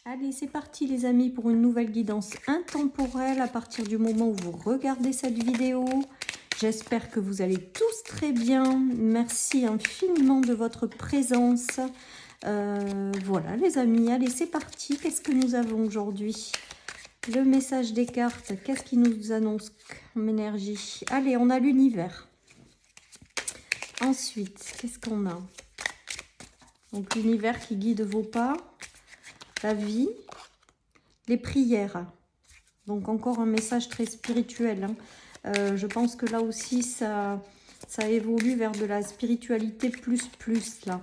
Allez, c'est parti les amis pour une nouvelle guidance intemporelle à partir du moment où vous regardez cette vidéo. J'espère que vous allez tous très bien. Merci infiniment de votre présence. Voilà les amis, allez c'est parti. Qu'est-ce que nous avons aujourd'hui? Le message des cartes, qu'est-ce qui nous annonce comme énergie? Allez, on a l'univers. Ensuite, qu'est-ce qu'on a? Donc l'univers qui guide vos pas, la vie, les prières. Donc encore un message très spirituel. Hein. Je pense que là aussi, ça évolue vers de la spiritualité plus là.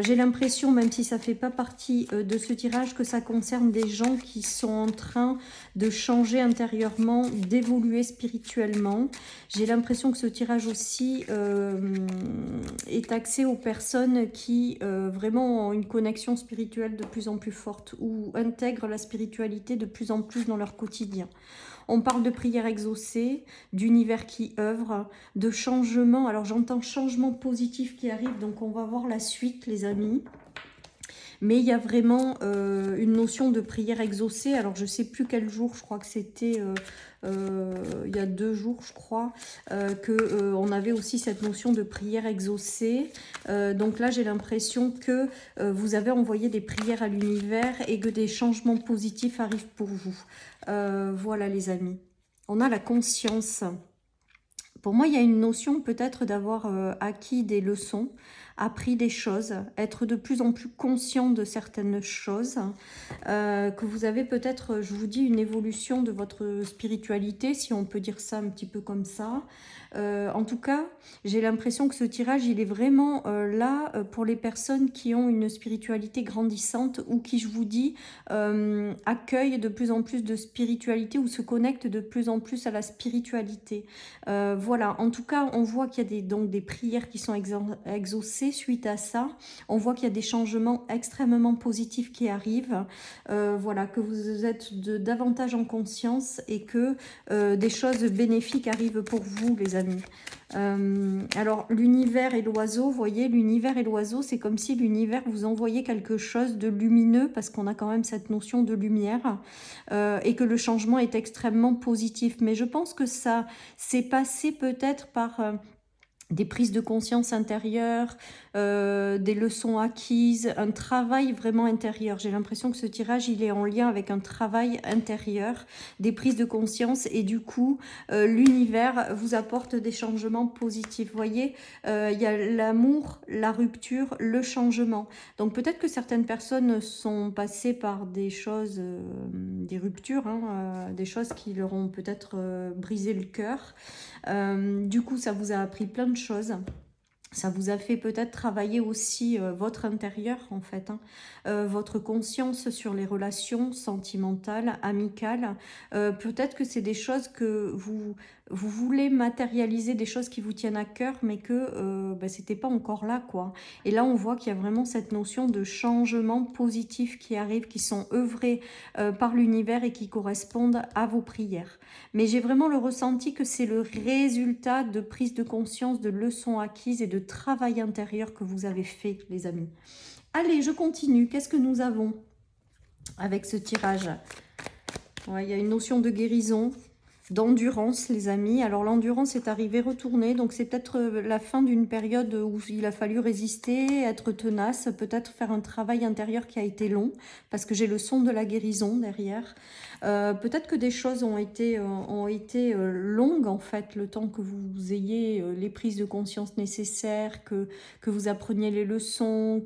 J'ai l'impression, même si ça ne fait pas partie de ce tirage, que ça concerne des gens qui sont en train de changer intérieurement, d'évoluer spirituellement. J'ai l'impression que ce tirage aussi est axé aux personnes qui vraiment ont une connexion spirituelle de plus en plus forte ou intègrent la spiritualité de plus en plus dans leur quotidien. On parle de prières exaucées, d'univers qui œuvre, de changement. Alors j'entends changement positif qui arrive, donc on va voir la suite les amis. Mais il y a vraiment une notion de prière exaucée. Alors je ne sais plus quel jour, je crois que c'était il y a 2 jours, je crois, qu'on avait aussi cette notion de prière exaucée. Donc là, j'ai l'impression que vous avez envoyé des prières à l'univers et que des changements positifs arrivent pour vous. Voilà les amis. On a la conscience. Pour moi, il y a une notion peut-être d'avoir acquis des leçons, appris des choses, être de plus en plus conscient de certaines choses, que vous avez peut-être, je vous dis, une évolution de votre spiritualité, si on peut dire ça un petit peu comme ça. En tout cas, j'ai l'impression que ce tirage, il est vraiment là pour les personnes qui ont une spiritualité grandissante ou qui, je vous dis, accueillent de plus en plus de spiritualité ou se connectent de plus en plus à la spiritualité. Voilà, en tout cas, on voit qu'il y a donc des prières qui sont exaucées suite à ça. On voit qu'il y a des changements extrêmement positifs qui arrivent. Voilà, que vous êtes davantage en conscience et que des choses bénéfiques arrivent pour vous, les amis. Alors, l'univers et l'oiseau, vous voyez, l'univers et l'oiseau, c'est comme si l'univers vous envoyait quelque chose de lumineux, parce qu'on a quand même cette notion de lumière, et que le changement est extrêmement positif. Mais je pense que ça s'est passé peut-être par des prises de conscience intérieures, des leçons acquises, un travail vraiment intérieur. J'ai l'impression que ce tirage, il est en lien avec un travail intérieur, des prises de conscience et du coup, l'univers vous apporte des changements positifs. Vous voyez, il y a l'amour, la rupture, le changement. Donc peut-être que certaines personnes sont passées par des choses, des ruptures, hein, des choses qui leur ont peut-être brisé le cœur. Du coup, ça vous a appris plein de choses. Ça vous a fait peut-être travailler aussi votre intérieur, en fait, hein, votre conscience sur les relations sentimentales, amicales. Peut-être que c'est des choses que vous voulez matérialiser, des choses qui vous tiennent à cœur, mais que c'était pas encore là, quoi. Et là, on voit qu'il y a vraiment cette notion de changement positif qui arrive, qui sont œuvrés par l'univers et qui correspondent à vos prières. Mais j'ai vraiment le ressenti que c'est le résultat de prise de conscience, de leçons acquises et de travail intérieur que vous avez fait, les amis. Allez, je continue. Qu'est-ce que nous avons avec ce tirage? Ouais, il y a une notion de guérison, d'endurance, les amis. Alors, l'endurance est arrivée retournée, donc c'est peut-être la fin d'une période où il a fallu résister, être tenace, peut-être faire un travail intérieur qui a été long, parce que j'ai le son de la guérison derrière. Peut-être que des choses ont été longues, en fait, le temps que vous ayez les prises de conscience nécessaires, que vous appreniez les leçons,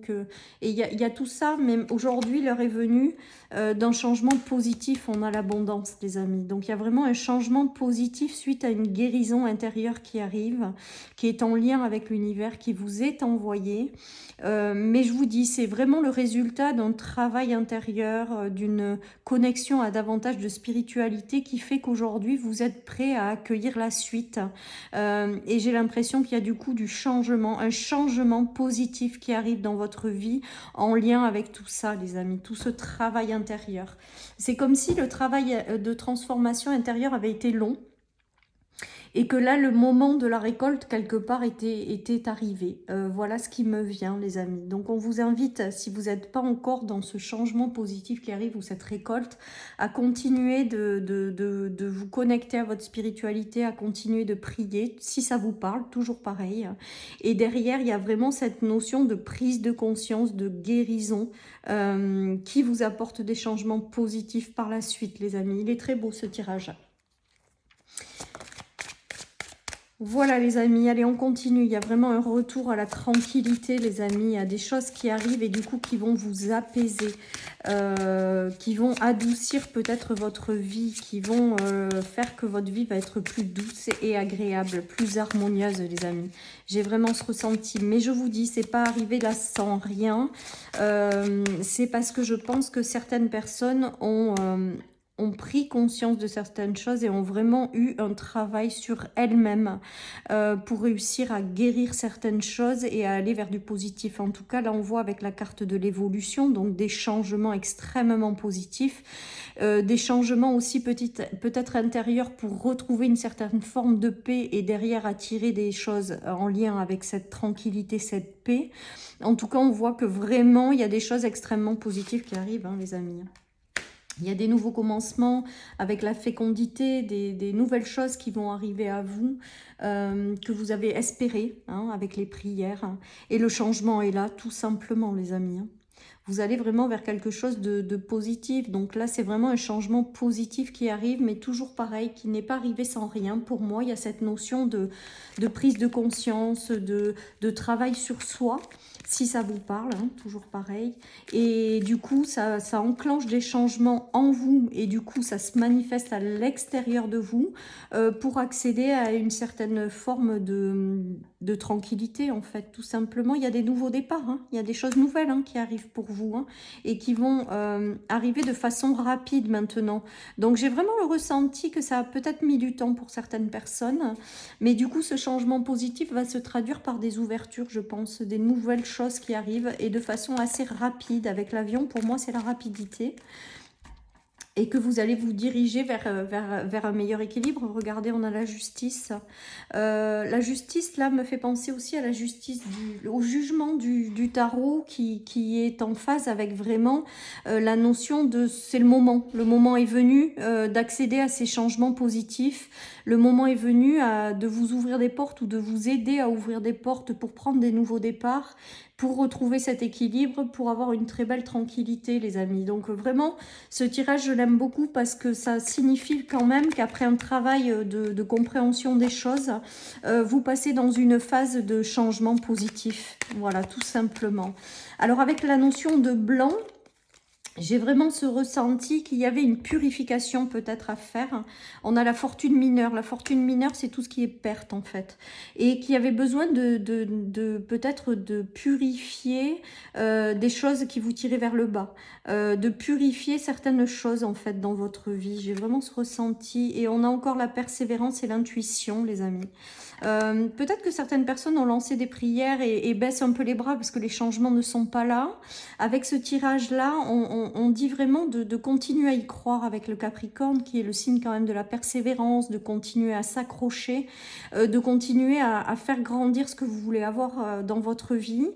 et il y a tout ça, mais aujourd'hui, l'heure est venue d'un changement positif. On a l'abondance, les amis. Donc, il y a vraiment un changement positif suite à une guérison intérieure qui arrive, qui est en lien avec l'univers, qui vous est envoyé. Mais je vous dis, c'est vraiment le résultat d'un travail intérieur, d'une connexion à davantage de spiritualité qui fait qu'aujourd'hui, vous êtes prêt à accueillir la suite. Et j'ai l'impression qu'il y a du coup du changement, un changement positif qui arrive dans votre vie en lien avec tout ça, les amis, tout ce travail intérieur. C'est comme si le travail de transformation intérieure avait été long. Et que là, le moment de la récolte, quelque part, était arrivé. Voilà ce qui me vient, les amis. Donc, on vous invite, si vous n'êtes pas encore dans ce changement positif qui arrive ou cette récolte, à continuer de vous connecter à votre spiritualité, à continuer de prier, si ça vous parle, toujours pareil. Et derrière, il y a vraiment cette notion de prise de conscience, de guérison, qui vous apporte des changements positifs par la suite, les amis. Il est très beau, ce tirage. Voilà les amis, allez on continue, il y a vraiment un retour à la tranquillité les amis, il y a des choses qui arrivent et du coup qui vont vous apaiser, qui vont adoucir peut-être votre vie, qui vont faire que votre vie va être plus douce et agréable, plus harmonieuse les amis. J'ai vraiment ce ressenti, mais je vous dis, c'est pas arrivé là sans rien, c'est parce que je pense que certaines personnes ont pris conscience de certaines choses et ont vraiment eu un travail sur elles-mêmes pour réussir à guérir certaines choses et à aller vers du positif. En tout cas, là, on voit avec la carte de l'évolution, donc des changements extrêmement positifs, des changements aussi peut-être intérieurs pour retrouver une certaine forme de paix et derrière attirer des choses en lien avec cette tranquillité, cette paix. En tout cas, on voit que vraiment, il y a des choses extrêmement positives qui arrivent, hein, les amis. Il y a des nouveaux commencements avec la fécondité, des nouvelles choses qui vont arriver à vous, que vous avez espéré, hein, avec les prières. Et le changement est là, tout simplement, les amis. Vous allez vraiment vers quelque chose de positif. Donc là, c'est vraiment un changement positif qui arrive, mais toujours pareil, qui n'est pas arrivé sans rien. Pour moi, il y a cette notion de prise de conscience, de travail sur soi, si ça vous parle, hein, toujours pareil. Et du coup, ça enclenche des changements en vous et du coup, ça se manifeste à l'extérieur de vous pour accéder à une certaine forme de tranquillité, en fait, tout simplement. Il y a des nouveaux départs, hein, il y a des choses nouvelles hein, qui arrivent pour vous hein, et qui vont arriver de façon rapide maintenant. Donc, j'ai vraiment le ressenti que ça a peut-être mis du temps pour certaines personnes, mais du coup, ce changement positif va se traduire par des ouvertures, je pense, des nouvelles choses qui arrivent et de façon assez rapide. Avec l'avion, pour moi, c'est la rapidité. Et que vous allez vous diriger vers un meilleur équilibre. Regardez, on a la justice. La justice, là, me fait penser aussi à la justice, au jugement du tarot qui est en phase avec vraiment la notion de c'est le moment. Le moment est venu d'accéder à ces changements positifs. Le moment est venu de vous ouvrir des portes ou de vous aider à ouvrir des portes pour prendre des nouveaux départs, pour retrouver cet équilibre, pour avoir une très belle tranquillité, les amis. Donc vraiment, ce tirage, je l'aime beaucoup parce que ça signifie quand même qu'après un travail de compréhension des choses, vous passez dans une phase de changement positif. Voilà, tout simplement. Alors avec la notion de blanc, j'ai vraiment ce ressenti qu'il y avait une purification peut-être à faire. On a la fortune mineure. La fortune mineure, c'est tout ce qui est perte en fait. Et qu'il y avait besoin peut-être de purifier des choses qui vous tiraient vers le bas. De purifier certaines choses en fait dans votre vie. J'ai vraiment ce ressenti. Et on a encore la persévérance et l'intuition, les amis. Peut-être que certaines personnes ont lancé des prières et baissent un peu les bras parce que les changements ne sont pas là. Avec ce tirage-là, on dit vraiment de continuer à y croire avec le Capricorne, qui est le signe quand même de la persévérance, de continuer à s'accrocher, de continuer à faire grandir ce que vous voulez avoir dans votre vie,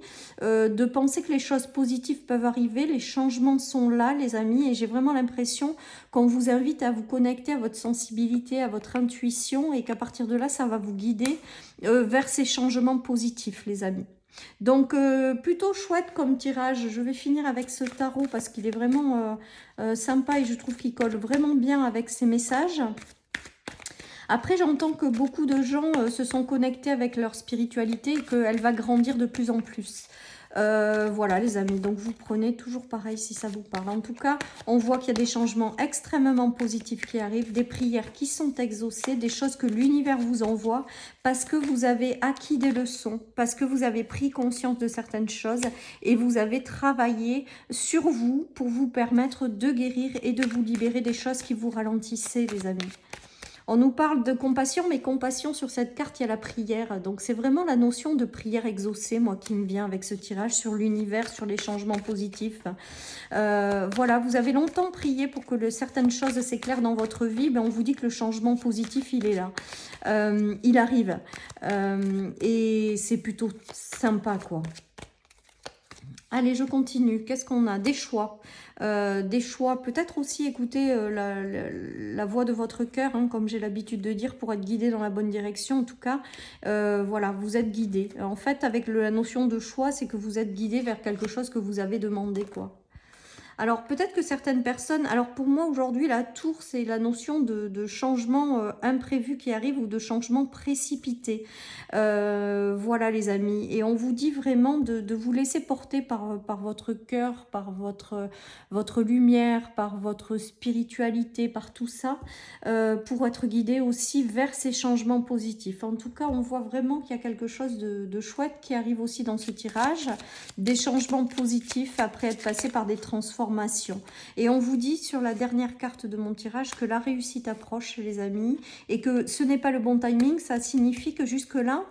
de penser que les choses positives peuvent arriver, les changements sont là, les amis, et j'ai vraiment l'impression qu'on vous invite à vous connecter à votre sensibilité, à votre intuition, et qu'à partir de là, ça va vous guider vers ces changements positifs, les amis. Donc, plutôt chouette comme tirage. Je vais finir avec ce tarot parce qu'il est vraiment sympa et je trouve qu'il colle vraiment bien avec ces messages. Après, j'entends que beaucoup de gens se sont connectés avec leur spiritualité et qu'elle va grandir de plus en plus. Voilà les amis, donc vous prenez toujours pareil si ça vous parle. En tout cas, on voit qu'il y a des changements extrêmement positifs qui arrivent, des prières qui sont exaucées, des choses que l'univers vous envoie parce que vous avez acquis des leçons, parce que vous avez pris conscience de certaines choses et vous avez travaillé sur vous pour vous permettre de guérir et de vous libérer des choses qui vous ralentissaient, les amis. On nous parle de compassion, mais compassion sur cette carte, il y a la prière. Donc c'est vraiment la notion de prière exaucée, moi, qui me vient avec ce tirage sur l'univers, sur les changements positifs. Voilà, vous avez longtemps prié pour que certaines choses s'éclairent dans votre vie. Ben, on vous dit que le changement positif, il est là. Il arrive. Et c'est plutôt sympa, quoi. Allez, je continue. Qu'est-ce qu'on a? Des choix. Des choix. Peut-être aussi écouter la voix de votre cœur, hein, comme j'ai l'habitude de dire, pour être guidé dans la bonne direction. En tout cas, voilà, vous êtes guidé. En fait, avec la notion de choix, c'est que vous êtes guidé vers quelque chose que vous avez demandé, quoi. Alors, peut-être que certaines personnes... Alors, pour moi, aujourd'hui, la tour, c'est la notion de changement imprévu qui arrive ou de changement précipité. Voilà, les amis. Et on vous dit vraiment de vous laisser porter par votre cœur, par votre lumière, par votre spiritualité, par tout ça, pour être guidé aussi vers ces changements positifs. En tout cas, on voit vraiment qu'il y a quelque chose de chouette qui arrive aussi dans ce tirage. Des changements positifs après être passé par des transformations. Et on vous dit sur la dernière carte de mon tirage que la réussite approche, les amis, et que ce n'est pas le bon timing. Ça signifie que jusque-là,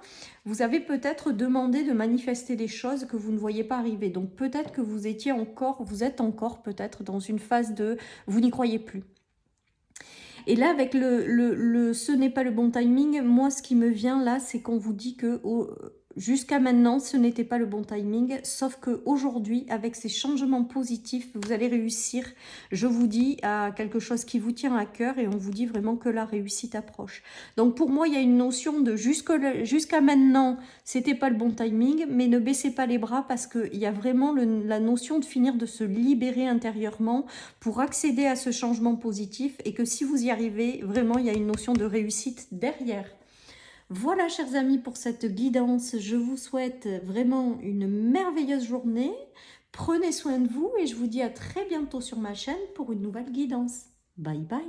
vous avez peut-être demandé de manifester des choses que vous ne voyez pas arriver. Donc peut-être que vous êtes encore peut-être dans une phase de vous n'y croyez plus. Et là, avec ce n'est pas le bon timing, moi, ce qui me vient là, c'est qu'on vous dit que jusqu'à maintenant, ce n'était pas le bon timing, sauf qu'aujourd'hui, avec ces changements positifs, vous allez réussir, je vous dis, à quelque chose qui vous tient à cœur et on vous dit vraiment que la réussite approche. Donc pour moi, il y a une notion de jusqu'à maintenant, c'était pas le bon timing, mais ne baissez pas les bras parce qu'il y a vraiment la notion de finir de se libérer intérieurement pour accéder à ce changement positif et que si vous y arrivez, vraiment, il y a une notion de réussite derrière. Voilà, chers amis, pour cette guidance. Je vous souhaite vraiment une merveilleuse journée. Prenez soin de vous et je vous dis à très bientôt sur ma chaîne pour une nouvelle guidance. Bye bye.